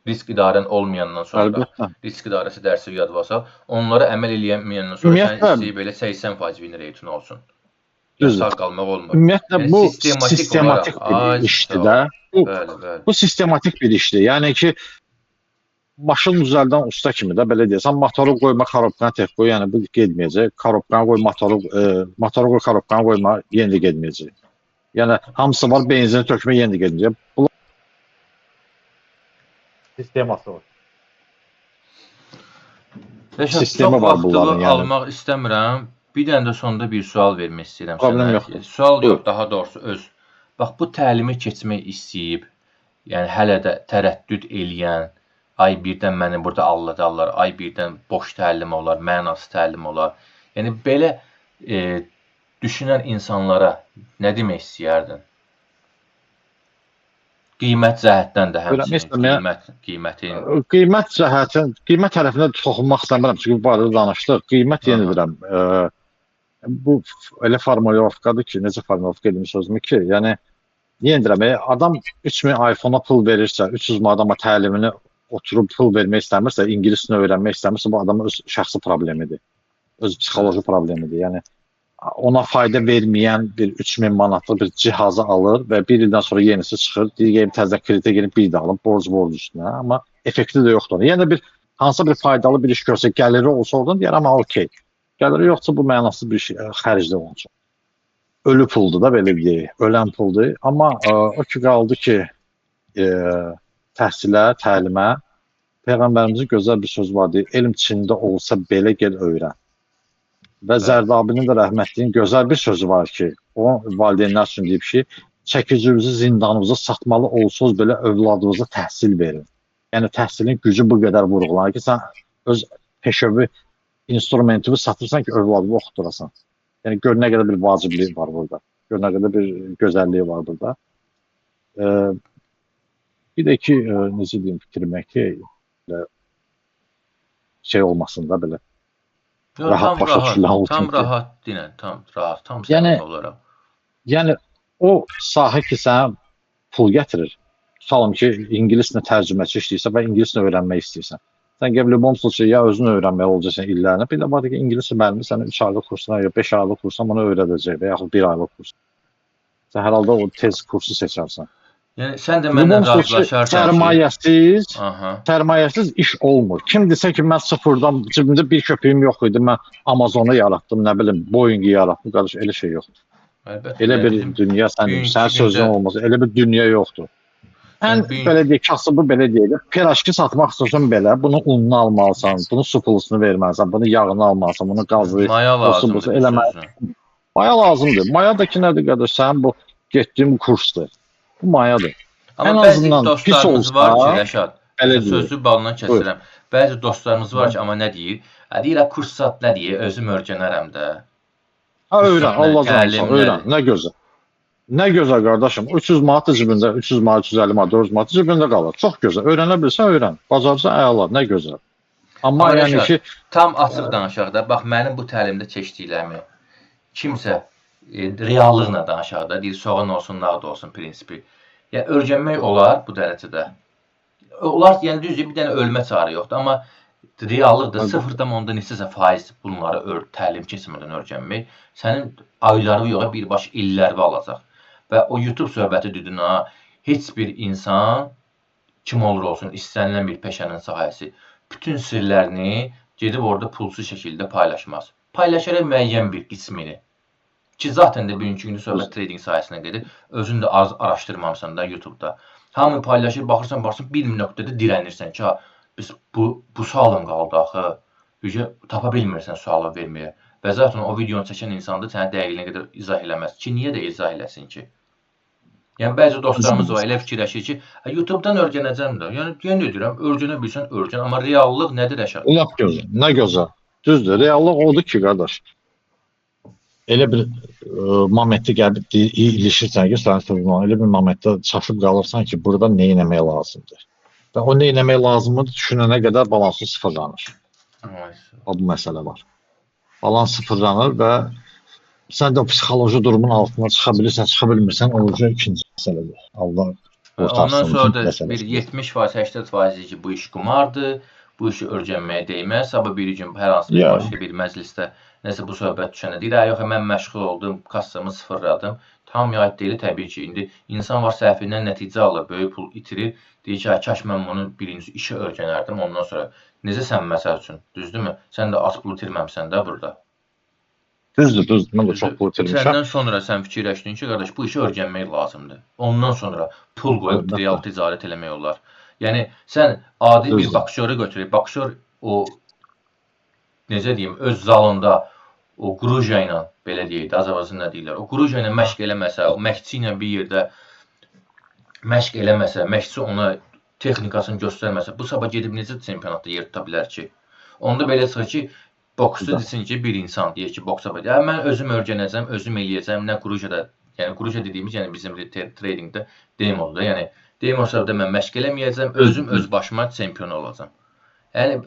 risk idarən olmayandan sonra əlbəttə. risk idarəsi dərsi yadva sal. Onlara əməl eləyənməyəndən sonra sən istəyib belə 80% win rate-in olsun. Sağ qalmaq olmur. Ümumiyyətlə Yəni bu sistematik bir işdir də. Bəli. Bu sistematik bir işdir. Yəni ki, maşın düzəldən usta kimi də belə deyəsən, motoru qoyma, korobkanı tək qoy, yəni bu getməyəcək. Korobkanı qoy, motoru qoy, korobkanı qoyma, yenə də getməyəcək. Yəni hamısı var, benzini tökmə yenə də getməyəcək. Bu sisteması var. Rəşad, Sistemi çox var vaxtını bunların, yəni. almaq istəmirəm. Bir dənə də sonda bir sual vermək istəyirəm Problem sənə. yoxdur. Sual Buyur. yox, daha doğrusu öz. Bax bu təlimi keçmək istəyib, yəni hələ də tərəddüd eləyən, ay birdən məni burada alladarlar, ay birdən boş təlim olar, mənasız təlim olar. Yəni belə düşünən insanlara nə demək istəyərdin? Qiymət cəhətdən də həmçinin qiymətin. Qiymət tərəfinə toxunmaq istəmirəm, çünki bu barədə danışdıq. Qiymət yenə deyirəm, bu elə formulovkadır ki, necə formulovka edim sözümü ki, yəni yenə deyirəm, adam 3000 iPhone-a pul verirsə, 300 manat təlimini oturub pul vermək istəmirsə, ingilis dilini öyrənmək istəmirsə, bu adamın öz şəxsi problemidir. Öz psixoloji problemidir. Yəni ona fayda verməyən bir 3000 manatlıq bir cihazı alır və bir ildən sonra yenisi çıxır, deyir təzə kreditə girib bir də alıb borc üstünə, amma effekti də yoxdur. Yəni bir hansısa bir faydalı bir iş görsə, gəliri olsa oradan deyər, amma okey. Gəliri yoxsa bu mənasız bir şey, xərcdə olacaq. Ölü puldur da belə deyək, ölən puldur. Amma o ki qaldı ki, təhsilə, təlimə Peyğəmbərimizin gözəl bir sözü var deyir, elm Çində olsa belə gel öyrən. Və Zərdabinin də rəhmətlinin gözəl bir sözü var ki, o valideynlər üçün deyib ki, çəkicinizi zindanınıza satmalı olsanız belə övladınıza təhsil verin. Yəni təhsilin gücü bu qədər vurğulanır ki, sən öz peşəvi instrumentini satırsan ki, övladını oxutdurasan. Yəni gör nə qədər bir vacibliyi var burada. Gör nə qədər bir gözəlliyi var burada. Bir də ki, necə deyim fikrimə ki, şey olmasın da belə. Rahat başa düşülən olsun. Tam rahat dinən, tam rahat, tam səmimi olaraq. Yəni o sahə ki, sənə pul gətirir. Tutalım ki, ingilislə tərcüməçi işləyirsən və ingilislə öyrənmək istəyirsən. Sən gəlib lumumsun ki, ya özün öyrənməli olacaqsan illərinə. Bir də var ki, ingilis müəllimi sənə 3 aylıq kursuna, ya 5 aylıq kursuna bunu öyrədəcək və yaxud 1 aylıq kurs. Sən hər halda o tez kursu seçərsən. Yəni sən də məndən razılaşarsan ki, sərmayəsiz iş olmur. Kim desə ki, mən sıfırdan cibimdə bir köpüyüm yox idi, mən Amazonu yaratdım, nə bilim, Boeing-i yaratdım, qardaş, elə şey yoxdur. Əlbəttə, elə bir dünya sənin sözün olması, elə bir dünya yoxdur. Ən belə deyək, kasıbı belə deyək, piraşki satmaq istəsən belə, bunu ununu almalısan, bunu su pulusunu verməlisən, bunu yağını almalısan, bunu qazı, maya lazımdır. Maya lazımdır. Maya da ki nədir qardaş, sənin bu getdiyim kursdur. Bu mayadır. Amma bəzi dostlarımız var ki, Rəşad, sözü balından kəsirəm. Bəzi dostlarımız var ki, amma nə deyir? Deyir, kurs sat nə deyir, özüm öyrənərəm də. Ha, öyrən, Allah canlısan, öyrən, nə gözəl. Nə gözəl qardaşım, 300 manat cibində, 300 manat, 350 manat, 400 manat cibində qalır. Çox gözəl, öyrənə bilsən, öyrən. Bacarsan, əla, nə gözəl. Amma yəni ki... Tam açıq danışaq da, bax, mənim bu təlimdə keçdiklərimi kimsə reallıqla danışaq da, deyir, soğan olsun, nağd olsun prinsipi. Yəni, öyrənmək olar bu dərəcədə. Olar, yəni düzdür, bir dənə ölmə çarı yoxdur, amma reallıqda 0,neçəsə% bunları təlim keçmədən öyrənmək sənin ayları yox, birbaşa illərdə alacaq. Və o YouTube söhbəti düdüna heç bir insan, kim olur olsun, istənilən bir peşənin sahəsi, bütün sirlərini gedib orada pulsuz şəkildə paylaşmaz. Paylaşaraq müəyyən bir qismini. Ki, zaten də bugünkü günü söhbət trading sahəsinə gedir. Özün də az araşdırmamısan da YouTube'da. Hamı paylaşır, baxırsan, bir nöqtədə dirənirsən ki, biz bu sualım qaldı axı. Tapa bilmirsən sualı verməyə. Və zaten o videonu çəkən insan da sənə dəqiqliyinə qədər izah eləməz ki, niyə də izah eləsin ki? Yəni, bəzi dostlarımız var, elə fikirləşir ki, YouTube-dan öyrənəcəm də. Yəni, yenə deyirəm, öyrənə bilsən, öyrən. Amma reallıq nədir, Rəşad? Lap gözəl, nə gözəl. Düzdür, reallıq odur ki, qardaş. Elə bir momentdə gəlib ilişirsən ki, elə bir momentdə çaşıb qalırsan ki, burada nə etmək lazımdır. Və o nə etmək lazımdır düşünənə qədər balansın sıfırlanır. Bu məsələ var. Balans sıfırlanır və sən də o psixoloji durumun altına çıxa bilirsən, çıxa bilmirsən, o ikinci məsələdir. Allah ondan sonra da bir 70%, 80% ki, bu iş qumardır, bu işi öyrənməyə dəyməz. Sabah bir gün hər hansı bir başqa bir məclisdə nəsə bu söhbət düşənə deyir, yox, mən məşğul oldum, kassamı sıfırladım. Tam yayət deyil, təbii ki, indi insan var səhvindən nəticə alır, böyük pul itirir, deyir ki, kaş mən bunu birinci işi öyrənərdim, ondan sonra necə sən məsəl üçün, düzdürmü? Sən də az pul itirməmsən də burada. Düzdür, mən də çox pul itirmişəm. Səndən sonra sən fikirləşdin ki, qardaş, bu işi öyrənmək lazımdır. Ondan sonra pul qoyub real ticarət eləmək olar. Yəni, sən adi bir boksyoru götürüb, boksyor o, necə deyim, öz zalında o quruja ilə, belə deyək, Azərbaycanda nə deyirlər, o quruja ilə məşq eləməsə, o məşqçi ilə bir yerdə məşq eləməsə, məşqçi ona texnikasını göstərməsə, bu sabah gedib necə çempionatda yer tuta bilər ki? Onda belə çıxır ki, boksçu desin ki, bir insan deyir ki, boksa belə, mən özüm öyrənəcəm, özüm eləyəcəm, nə qurujada, yəni quruja dediyimiz, yəni bizim tradingdə demodur, yəni demosada mən məşq eləməyəcəm, özüm öz başıma çempion olacam. Yəni,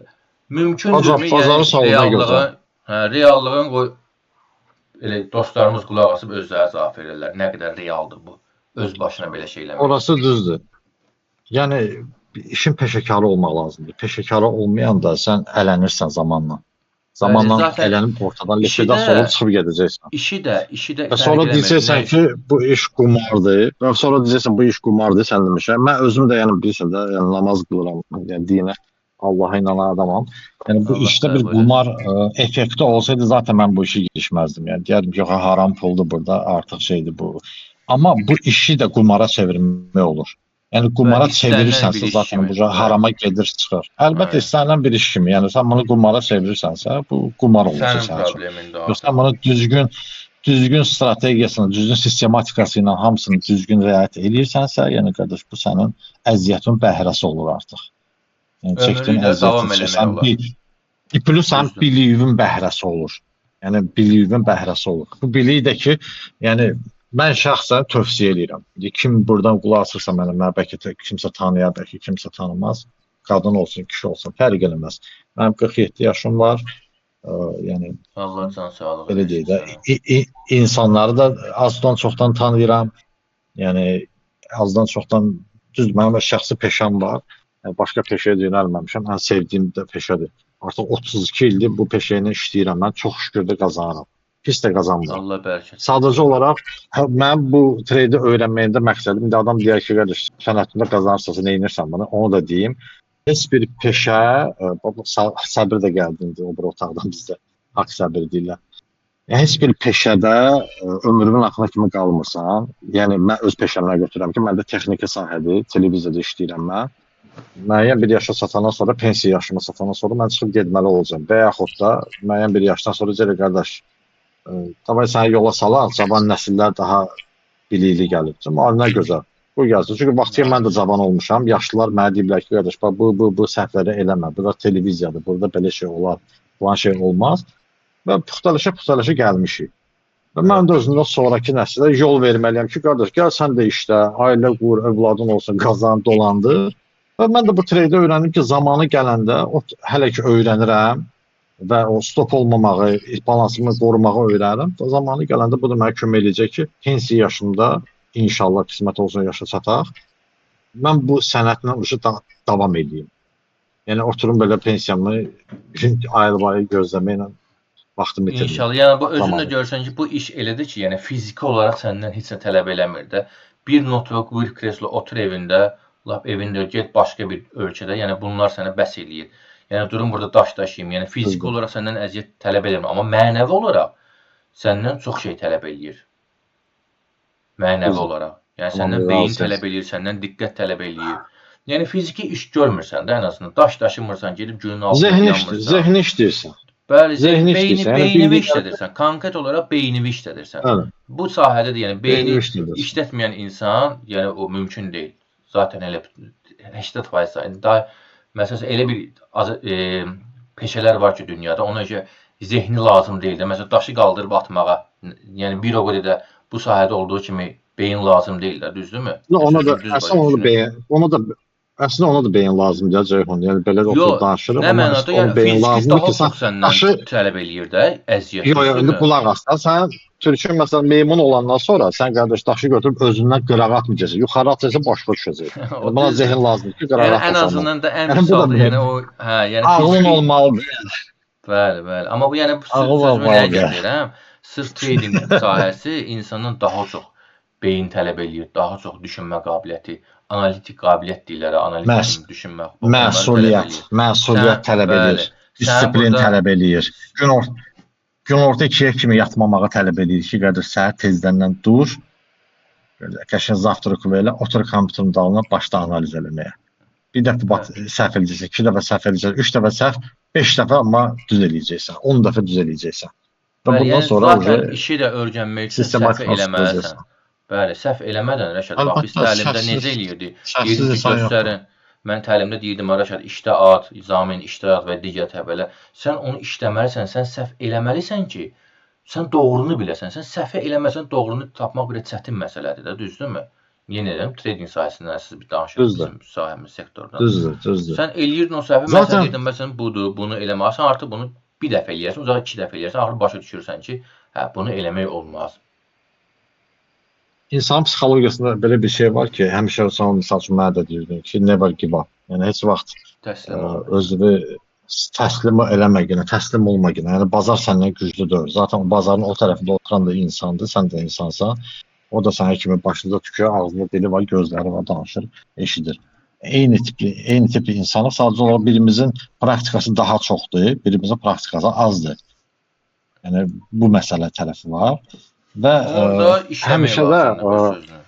mümkündürmü, yəni reallığın o, elə dostlarımız qulaq asıb özləri cavab verirlər, nə qədər realdır bu, öz başına belə şey eləmək. Orası düzdür. Yəni, işin peşəkarı olmaq lazımdır. Peşəkarı olmayan da sən ələnirsən zamanla. Zamanla ələnib ortadan likvidasiya olub çıxıb gedəcəksən. İşi də və sonra deyəcəksən ki, bu iş qumardır. Və sonra deyəcəksən, bu iş qumardır, sən demişsən. Mən özüm də, yəni bilirsən də, yəni namaz qılıram, yəni dinə Allah'a inanan adamam. Yəni bu Allah işdə bir qəbul qumar eləsin. effekti olsaydı zaten mən bu işə girişməzdim. Yəni deyərdim ki, haram puldur burada, artıq şeydir bu. Amma bu işi də qumara çevirmək olur. Yəni qumara Bəli, istənilən bir çevirirsənsə iş zaten kimi. bu Bəli, harama gedir çıxır. Əlbəttə bəli. istənilən bir iş kimi. Yəni sən bunu qumara çevirirsənsə, bu qumar olacaq Sənin sənin üçün. problemindir Yoxsa artıq. sən bunu düzgün strategiyasını, düzgün sistematikası ilə hamısını düzgün riayət edirsənsə, yəni qardaş bu sənin əziyyətin bəhrəsi olur artıq. Yəni çəkdiyin Ömürlüklə əziyyəti davam eləmək sən olar. plus sən Düzdür. biliyin bəhrəsi olur. Yəni biliyin bəhrəsi olur. Bu bilik də ki, yəni mən şəxsən tövsiyə edirəm. Kim buradan qulaq asırsa mənə, bəlkə kimsə tanıyar, bəlkə kimsə tanımaz. Qadın olsun, kişi olsun, fərq eləməz. Mənim 47 yaşım var. Yəni Allah can sağlığı belə versin deyək də, sənə. insanları da azdan çoxdan tanıyıram. Yəni azdan çoxdan düz mənim şəxsi peşəm var. Yəni, başqa peşəyə yönəlməmişəm. Ən sevdiyim də peşədir. Artıq 32 ildir bu peşə ilə işləyirəm. Mən çox şükür də qazanıram. Pis də qazanmıram. Allah bərəkət Sadəcə versin. olaraq mən bu treydə öyrənməyində məqsədim indi adam deyər ki, qardaş, sənətində qazanırsansa nə edirsən bunu? Onu da deyim. Heç bir peşə, səbir də gəldi indi o bir otaqdan bizdə. Haqq səbir deyirlər. Yəni, heç bir peşədə ömrümün axırına kimi qalmırsan. Yəni mən öz peşəmə götürürəm ki, məndə texniki sahədir, televiziyada işləyirəm mən. Müəyyən bir yaşa çatandan sonra, pensiya yaşıma çatandan sonra mən çıxıb getməli olacağam. Və yaxud da müəyyən bir yaşdan sonra deyəcək qardaş, davay səni yola salaq, cavan nəsillər daha bilikli gəlir. Nə gözəl. Bu yazdı. Çünki vaxtilə mən də cavan olmuşam. Yaşlılar mənə deyiblər ki, qardaş, bu səhvləri eləmə. Burada televiziyadır, burada belə şey olar, falan şey olmaz. Və puxtalaşa gəlmişik. Və mən də özümdən sonrakı nəslə yol verməliyəm ki, qardaş, gəl sən də işlə, ailə qur, övladın olsun, qazan, dolandır. Və mən də bu treydə öyrəndim ki, zamanı gələndə hələ ki öyrənirəm və o stop olmamağı, balansımı qorumağı öyrənirəm. Zamanı gələndə bu da mənə kömək edəcək ki, pensiya yaşımda inşallah qismət olsun yaşa çataq. Mən bu sənətlə davam edeyim. Yəni oturum belə pensiyamı aylı-baylı gözləməklə vaxtımı itirməyim. İnşallah. Yəni bu özün də görürsən ki, bu iş elədir ki, yəni fiziki olaraq səndən heç nə tələb eləmir də. Bir notebook, bir kreslo otur evində, lap evində get başqa bir ölkədə. Yəni bunlar sənə bəs eləyir. Yəni durum burada daş daşıyım. Yəni fiziki olaraq səndən əziyyət tələb eləmir, amma mənəvi olaraq səndən çox şey tələb eləyir. Mənəvi olaraq. Yəni səndən beyin tələb eləyir, səndən diqqət tələb eləyir. Yəni fiziki iş görmürsən də ən azından. Daş daşımırsan, gedib günün altında yanmırsan. Zehni işləyirsən. Bəli, beynini işlədirsən. Konkret olaraq beynini işlədirsən. Hə. Bu sahədə də yəni beyni işlətməyən insan, yəni o mümkün deyil. Zaten elə 80% sayında daha məsələn elə bir peşələr var ki dünyada, ona görə zehni lazım deyil də. Məsələn daşı qaldırıb atmağa, yəni bir o qədər də bu sahədə olduğu kimi beyin lazım deyil də, düzdürmü? Ona da əslində ona da beyin lazımdır Ceyhun. Yəni belə oturub danışırıq, amma yəni beyin lazımdır ki, sən daşı tələb eləyir də, əziyyət. Yox, indi qulaq as. Sən Türkün məsələn meymun olandan sonra sən qardaş daşı götürüb özündən qırağa atmayacaqsan. Yuxarı atacaqsan başqa düşəcək. Buna zehin lazımdır ki, qırağa atasan. Yəni ən azından da ən misalda yəni o yəni ağlın olmalıdır. Bəli. Amma bu yəni sözümü nəyə gətirirəm? Sırf trading sahəsi insandan daha çox beyin tələb eləyir, daha çox düşünmə qabiliyyəti, analitik qabiliyyət deyirlər, analitik düşünmək. Məsuliyyət tələb eləyir, disiplin tələb eləyir. Günorta 2-yə kimi yatmamağı tələb eləyir ki, qardaş səhər tezdəndən dur, qəşəng zavtraq elə, otur kompüterin dalına başla analiz eləməyə. Bir dəfə səhv eləyəcəksən, 2 dəfə səhv eləyəcəksən, 3 dəfə səhv, 5 dəfə amma düz eləyəcəksən, 10 dəfə düz eləyəcəksən. Və bundan sonra işi də öyrənmək üçün səhv eləməlisən. Bəli, səhv eləmədən Rəşad, bax biz təlimdə necə eləyirdik? Deyirdik ki, göstərin. Mən təlimdə deyirdim, Rəşad, işdə at, zamin, işdə at və digər təbələ. Sən onu işləməlisən, sən səhv eləməlisən ki, sən doğrunu biləsən. Sən səhv eləməsən, doğrunu tapmaq bir çətin məsələdir də, düzdürmü? Yenə deyirəm, trading sahəsindən siz bir danışırsınız bizim sahəmiz, sektordan. Düzdür. Sən eləyirdin o səhvi, məsələn deyirdim, məsələn budur, bunu eləməlisən, artıq bunu bir dəfə eləyərsən, o zaman 2 dəfə eləyərsən, artıq başa düşürsən ki, hə, bunu eləmək olmaz. İnsan psixologiyasında belə bir şey var ki, həmişə son misal üçün mənə də deyirdim ki, never give up. Yəni heç vaxt özünü təslim eləməginə, təslim olmaginə. Yəni bazar səndən güclüdür. Zaten bazarın o tərəfində oturan da insandır, sən də insansan. O da sənə kimi başında tükü, ağzında dili var, gözləri var, danışır, eşidir. eyni tipli insanıq. Sadəcə olaraq birimizin praktikası daha çoxdur, birimizin praktikası azdır. Yəni bu məsələ tərəfi var və Orada işləmək həmişə də lazımdır bir sözlə.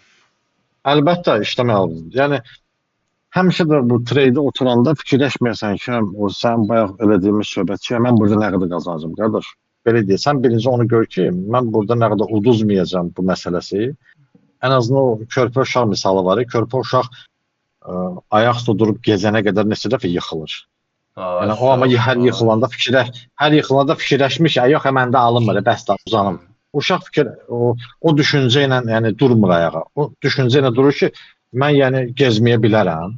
əlbəttə işləmək lazımdır. Yəni həmişə də bu treydə oturanda fikirləşməyəsən ki, o sən bayaq elədiyimiz söhbət ki, mən burada nə qədər qazanacağam, qardaş. Belə deyirsən, birinci onu gör ki, mən burada nə qədər uduzmayacağam bu məsələsi. Ən azından o körpə uşaq misalı var. Körpə uşaq ayaq üstə durub gecənə qədər neçə dəfə yıxılır. Yəni o amma hər yıxılanda fikirləşmiş, yox, məndə alınmır, bəs də uzanım. Uşaq o düşüncə ilə yəni durmur ayağa. O düşüncə ilə durur ki, mən yəni gezməyə bilərəm.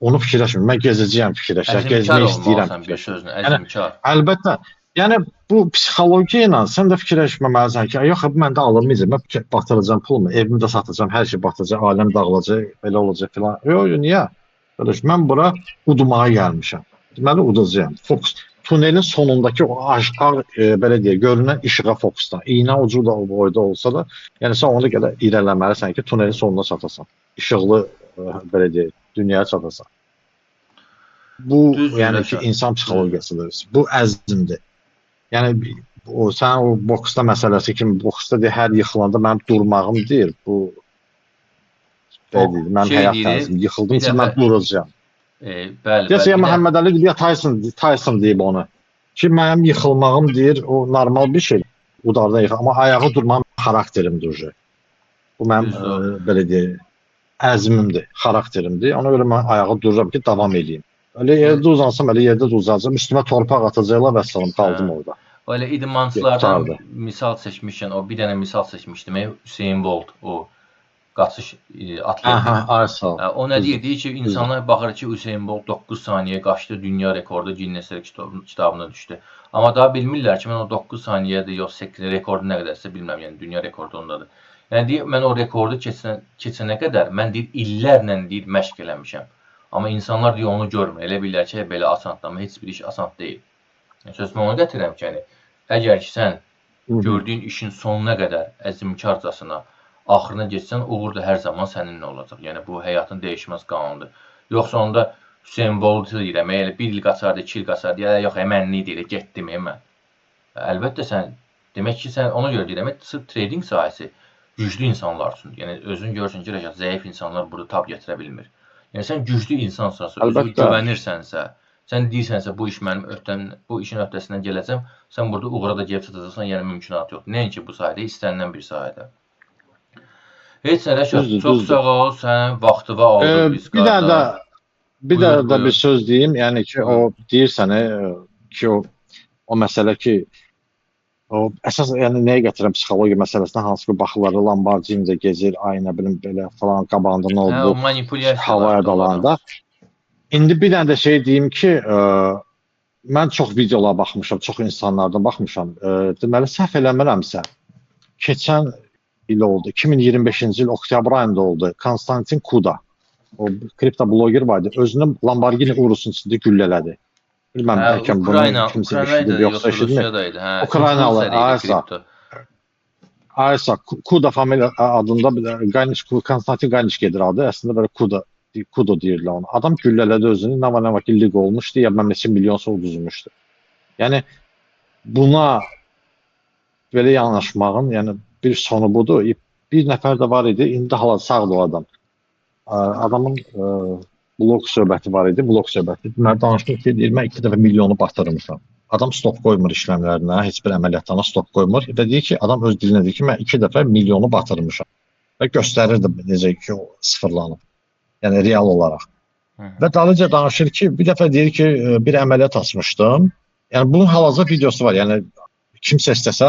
Onu fikirləşmir. Mən gezəcəyəm fikirləşir. Gezmək istəyirəm. Bir sözlə, əzmkar. Əlbəttə. Yəni bu psixologiya ilə sən də fikirləşməməlisən ki, yox, məndə alınmayacaq. Mən batıracağam pulumu, evimi də satacağam, hər şey batacaq, aləm dağılacaq, belə olacaq filan. Yox, niyə? Qardaş, mən bura udmağa gəlmişəm. Deməli udacağam. Fokus tunelin sonundakı o aşağı belə deyək, görünən işığa fokuslan. İynə ucu da o boyda olsa da, yəni sən ona görə irəliləməlisən ki, tunelin sonuna çatasan. İşıqlı belə deyək, dünyaya çatasan. Bu yəni ki, insan psixologiyasıdır. Bu əzmdir. Yəni sən o boksda məsələsi kimi boksda deyir, hər yıxılanda mənim durmağım deyir. Bu deyil, mənim həyat tərzim. Yıxıldım ki, mən duracağam. Bəli. Deyəsə, Məhəmməd Əli deyir, Tyson deyib onu. Ki, mənim yıxılmağım deyir, o normal bir şey. Udarda yıxıl. Amma ayağı durmağım xarakterimdir. Bu mənim belə deyək, əzmimdir, xarakterimdir. Ona görə mən ayağı dururam ki, davam edeyim. Elə yerdə uzansam, elə yerdə uzanacam. Üstümə torpaq atacaqlar və salam qaldım orada. Elə idmanslardan misal seçmişkən, o bir dənə misal seçmişdim. Hüseyn Bolt, o qaçış atleti. O nə deyir? Deyir ki, insanlar baxır ki, Hüseyn Bolt 9 saniyə qaçdı, dünya rekordu Ginnes kitabına düşdü. Amma daha bilmirlər ki, mən o 9 saniyədir, yox, rekordu nə qədərsə bilmirəm, yəni dünya rekordu ondadır. Yəni deyir, mən o rekordu keçənə qədər, mən deyir, illərlə deyir, məşq eləmişəm. Amma insanlar deyir, onu görmür. Elə bilirlər ki, belə asandır, amma heç bir iş asan deyil. Sözümü onu gətirirəm ki, yəni, əgər ki, sən gördüyün işin sonuna qədər əzmkarcasına, axırına geçsən, uğur da hər zaman səninlə olacaq. Yəni, bu həyatın dəyişməz qanunudur. Yoxsa onda Hüseyn Bolt'u deyirəm, elə bir il qaçardı, 2 il qaçardı, yox, mənlik deyir, getdim, mən. Əlbəttə sən, demək ki, sən ona görə deyirəm, sırf trading sahəsi güclü insanlar üçün. Yəni, özün görürsən ki, zəif insanlar burada tab gətirə bilmir. Yəni, sən güclü insansansa, özünə güvənirsənsə, sən deyirsənsə, bu iş mənim bu işin öhdəsindən gələcəm, sən burada uğura da gəlib çatacaqsan, yəni mümkünat yoxdur. Nəinki bu sahədə, istənilən bir sahədə. Heç nə Rəşad, çox sağ ol, sənin vaxtını aldıq biz qardaş. Bir də bir söz deyim, yəni ki, o deyirsən ki, o məsələ ki, o əsas yəni nəyə gətirəm psixologiya məsələsinə, hansı ki, baxırlar, Lamborghini-də gezir, ay nə bilim belə falan qabağında nə oldu, havaya dalanda. İndi bir dənə də şey deyim ki, mən çox videolara baxmışam, çox insanlardan baxmışam. Deməli, səhv eləmirəmsə, keçən il oldu. 2025-ci il oktyabr ayında oldu. Konstantin Kuda, o kripto bloger vardı. Özünü Lamborghini Urus'un içində güllələdi. Bilməm, bəlkə bunu kimsə eşidib, yoxsa eşidmir. Ukraynalı, Aysa, Kuda familiya adında Konstantin Ganiç gedir adı. Əslində belə Kudo deyirlər onu. Adam güllələdi özünü, nə var ki, lig olmuşdu, ya mən neçə milyon sonra uduzmuşdu. Yəni, buna belə yanaşmağın, yəni bir sonu budur. Bir nəfər də var idi, indi hala sağdır o adam. Adamın blog söhbəti var idi, Deməli, danışdım ki, deyir, mən 2 dəfə milyonu batırmışam. Adam stop qoymur işləmlərinə, heç bir əməliyyatlarına stop qoymur. Və deyir ki, adam öz dilinə deyir ki, mən 2 dəfə milyonu batırmışam. Və göstərirdi necə ki, o sıfırlanıb. Yəni, real olaraq. Və dalınca danışır ki, bir dəfə deyir ki, bir əməliyyat açmışdım. Yəni, bunun hal-hazırda videosu var. Yəni, kimsə istəsə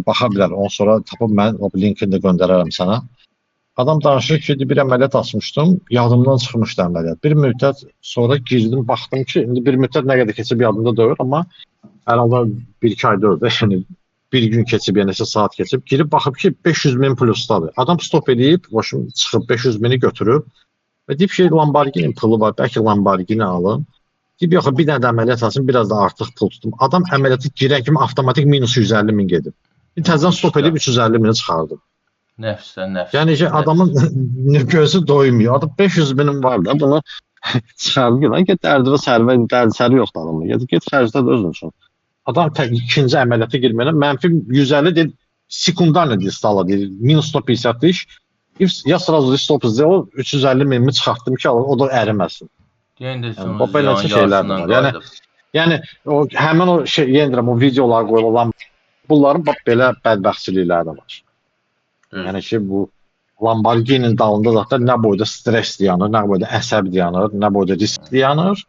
baxa bilər. Ondan sonra tapıb mən o linkini də göndərərəm sənə. Adam danışır ki, bir əməliyyat açmışdım, yadımdan çıxmışdı əməliyyat. Bir müddət sonra girdim, baxdım ki, indi bir müddət nə qədər keçib yadımda deyil, amma əlində 1-2 ay deyil, yəni bir gün keçib, yəni neçə saat keçib, girib baxıb ki, 500.000 plusdadır. Adam stop edib, başım çıxıb 500.000-i götürüb və deyib ki, Lamborghini pulu var, bəlkə Lamborghini alım. Deyib, yox, bir dənə də əməliyyat açım, biraz da artıq pul tutum. Adam əməliyyatı girən kimi avtomatik minus 150.000 gedib. Təzədən stop edib 350.000-i çıxardım. Nəfsdən nəfs. Yəni ki, adamın gözü doymuyor. Adam 500.000'in var da, bunu Çıxarıb gedən, get dərdivə sərvə, dərdisəri yoxdur adamın. Get xərclə də özün üçün. Adam ikinci əməliyyata girməyən mənfi 150 deyil, sekundarla deyil, stala deyil, minus 150 iş. Ya sразу stop сделал, 350 minimi çıxartdım ki, o da əriməsin. Yəni də Yəni, son beləçə şeylər də var. Yəni o həmin o şey, yenə o videolar qoyulan bunların bax belə bədbəxtçilikləri də var. Yəni ki, bu Lamborghini-nin dalında zaten nə boyda stres dayanır, nə boyda əsəb dayanır, nə boyda risk dayanır.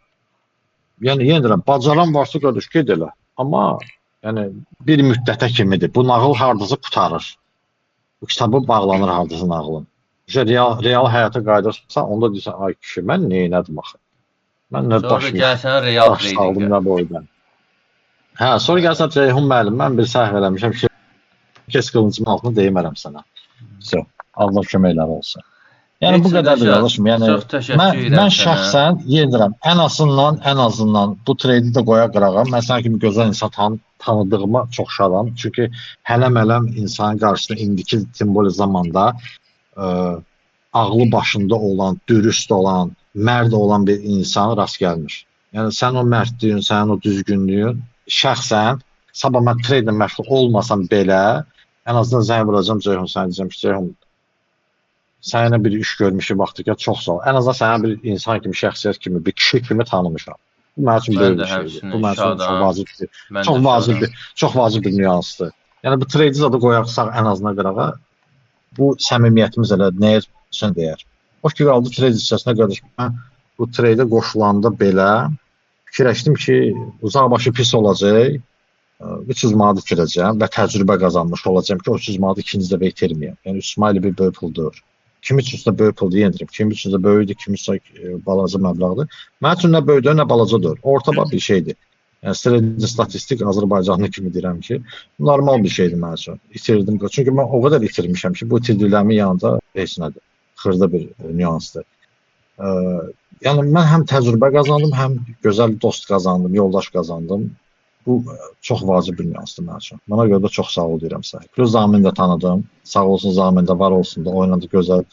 Yəni yenə deyirəm, bacaran varsa qardaş ged elə. Amma yəni bir müddətə kimidir. Bu nağıl hardasa qurtarır. Bu kitabı bağlanır hardasa nağılın. Real həyata qayıdırsan, onda deyirsən, ay kişi, mən nə etdim axı? Mən nə sonra gəlsən real tradingə. Nə boyda. Hə, sonra gəlsən Ceyhun müəllim, mən bir səhv eləmişəm ki, kes qılıncımın altını deyimərəm sənə. Allah köməkləri olsun. Yəni bu qədərdir qardaşım. Yəni mən şəxsən yedirəm. Ən azından bu treydi də qoya qırağa. Mən sənin kimi gözəl insan tanıdığıma çox şadam. Çünki hələm insanın qarşısında indiki simvol zamanda ağlı başında olan, dürüst olan, mərd olan bir insana rast gəlmir. Yəni sən o mərdliyin, sənin o düzgünlüyün şəxsən sabah mən treydlə məşğul olmasam belə, ən azından zəng vuracam Ceyhun, sənə deyəcəm ki, Ceyhun, səninlə bir iş görmüşük vaxtıca, çox sağ ol. Ən azından sənə bir insan kimi, şəxsiyyət kimi, bir kişi kimi tanımışam. Bu mənim üçün böyük bir şeydir. Bu mənim üçün çox vacib bir nüansdır. Yəni bu treydi zadı qoyaq sağ ən azından qırağa. Bu səmimiyyətimiz elə nəyə üçün deyər. Xoş ki, qaldı treydi hissəsinə qardaşım. Mən bu treydə qoşulanda belə fikirləşdim ki, uzaqbaşı pis olacaq. 300 manat itirəcəm və təcrübə qazanmış olacağam ki, o 300 manat ikinci dəfə itirməyəm. Yəni 300 manat bir böyük puldur. Kim üçün də böyük pul deyirəm, kim üçün də böyükdür, kim üçün balaca məbləğdir. Mənim üçün nə böyükdür, nə balacadır. Orta bir şeydir. Yəni strateji statistik Azərbaycanlı kimi deyirəm ki, normal bir şeydir mənim üçün. İtirdim. Çünki mən o qədər itirmişəm ki, bu itirdiklərimin yanında heç nədir. Xırda bir nüansdır. Yəni mən həm təcrübə qazandım, həm gözəl dost qazandım, yoldaş qazandım. Bu çox vacib bir nüansdır mənim üçün. Buna görə də çox sağ ol deyirəm sənə. Plus Zamin də tanıdım. Sağ olsun Zamin də, var olsun da. Oynadı gözəl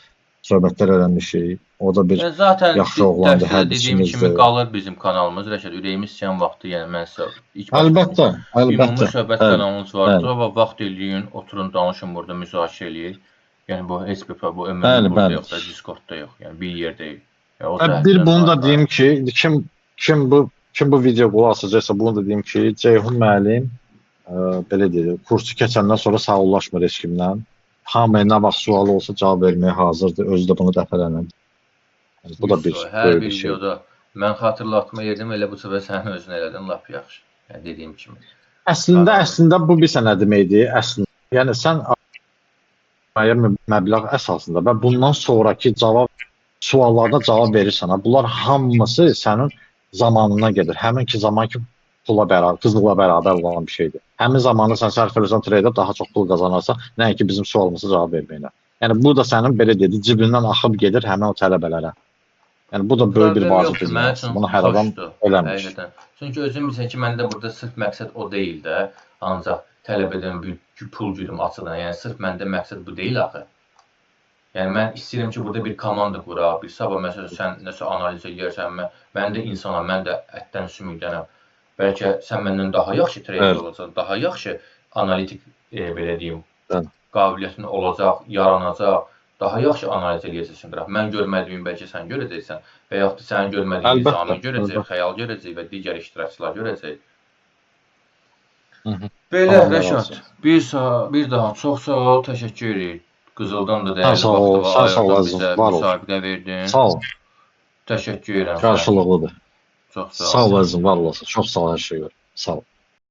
söhbətlər öyrənmişik. O da bir yaxşı oğlandır, dediyim kimi qalır bizim kanalımız. Rəşad, ürəyimiz istəyən vaxtı, yəni mən sizə əlbəttə. Ümumi söhbət kanalımız var. Sonra vaxt eləyin, oturun, danışın burada, müzakirə eləyək. Yəni bu heç bir bu ümumi burada yox da, Discordda yox. Yəni bir yerdəyik. Bir bunu da deyim ki, kim bu video qulaq asacaqsa bunu da deyim ki, Ceyhun müəllim belə deyir, kursu keçəndən sonra sağollaşmır heç kimdən. Hamıya nə vaxt sualı olsa cavab verməyə hazırdır. Özü də bunu dəfələrlə. Yəni, bu da bir hər bir videoda mən xatırlatma yedim, elə bu səbəb sənin özün elədin, lap yaxşı. Yəni dediyim kimi. Əslində bu bir sənə deməkdir. Əslində, yəni sən məbləğ əsasında və bundan sonraki suallarda cavab verirsən. Bunlar hamısı sənin zamanına gedir. Həminki zamanki pulla bərabər, qızılıqla bərabər olan bir şeydir. Həmin zamanı sən sərf edirsən treydə daha çox pul qazanarsan, nəinki bizim sualımıza cavab verməklə. Yəni bu da sənin belə dedi, cibindən axıb gedir həmin o tələbələrə. Yəni bu da böyük bir vacib bir məsələdir. Bunu hər adam eləmir. Çünki özün bilirsən ki, məndə burada sırf məqsəd o deyil də, ancaq tələbədən bir pul güdüm açıqdan. Yəni sırf məndə məqsəd bu deyil axı. Yəni mən istəyirəm ki, burada bir komanda quraq, bir sabah məsələn sən nəsə analiz edirsən, mən də insanam, mən də ətdən sümükdənəm. Bəlkə sən məndən daha yaxşı treyder olacaq, daha yaxşı analitik belə deyim, qabiliyyətin olacaq, yaranacaq, daha yaxşı analiz eləyəcəksən qıraq. Mən görmədiyim bəlkə sən görəcəksən və yaxud da sənin görmədiyin Zamin görəcək, Xəyal görəcək və digər iştirakçılar görəcək. Belə Rəşad, bir daha çox sağ ol, təşəkkür edirik. Qızıldan da dəyərli vaxtı ayırdın bizə, müsabiqə verdin. Sağ ol. Təşəkkür edirəm. Qarşılıqlıdır. Çox sağ ol. Sağ ol əzizim, var olasın. Çox sağ ol hər şeyə görə. Sağ ol.